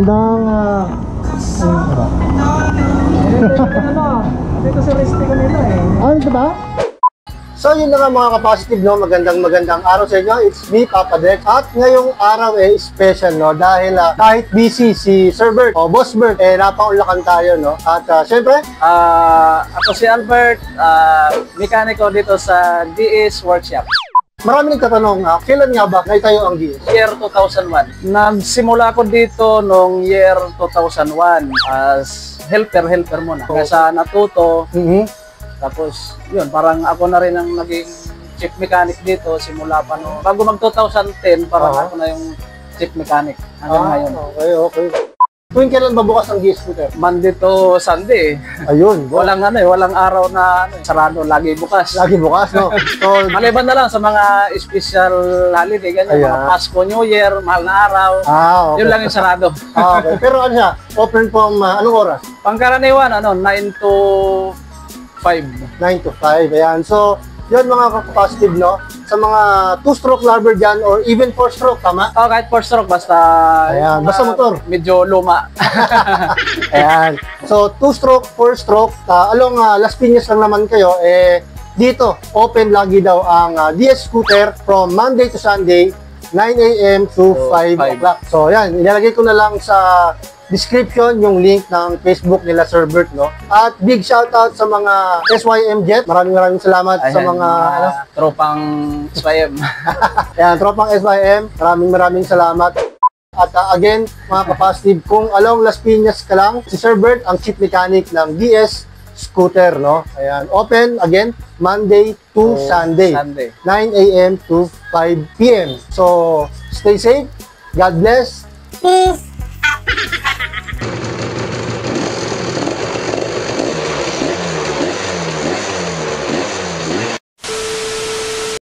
magandang Dito sa recipe ko nila eh. ito ba? So yun na nga mga ka-positive, no? Magandang araw sa inyo. It's me, Papa Dex. At ngayong araw special, no? Dahil kahit busy si Sir Bert o Boss Bert, napaunlakan tayo, no? At syempre, Ako si Albert, mekaniko dito sa DS Workshop. marami nagtatanong, kailan nga ba naitayo ang DS? Year 2001. Nagsimula ko dito noong year 2001 as helper muna. Hanggang sa natuto. Tapos, yun, parang ako na rin ang naging chief mechanic dito simula pa no. Bago mag 2010, parang ako na yung chief mechanic hanggang ngayon. Okay. Tuwing kailan ba bukas ang DS scooter? Monday to Sunday. Ayun. Walang walang araw na sarado, lagi bukas. Lagi bukas, no? So, Maliban na lang sa mga special holiday, ganyan, mga Pasko, New Year, mahal na araw. okay. Yun lang yung sarado. Okay. Pero ano siya? Open from anong oras? Pangkaraniwan, 9 to 5. 9 to 5. Ayan. So, yun mga ka-positive, no? Sa mga 2-stroke larver dyan or even 4-stroke, tama? Kahit 4-stroke, basta... Ayan, basta motor. Medyo luma. Ayan. So, 2-stroke, 4-stroke, along Las Piñas lang naman kayo, dito, open lagi daw ang DS scooter from Monday to Sunday, 9 a.m. to 5 o'clock. So, ayan, ilalagay ko na lang sa description yung link ng Facebook nila Sir Bert, no? At big shoutout sa mga SYM Jet. Maraming salamat sa mga tropang SYM. Ayan, tropang SYM. Maraming salamat. At again, mga ka-positive, kung along Las Piñas ka lang, si Sir Bert ang chief mechanic ng DS scooter, no? Ayan, open again Monday to Sunday, 9 a.m. to 5 p.m. So, stay safe. God bless. Peace.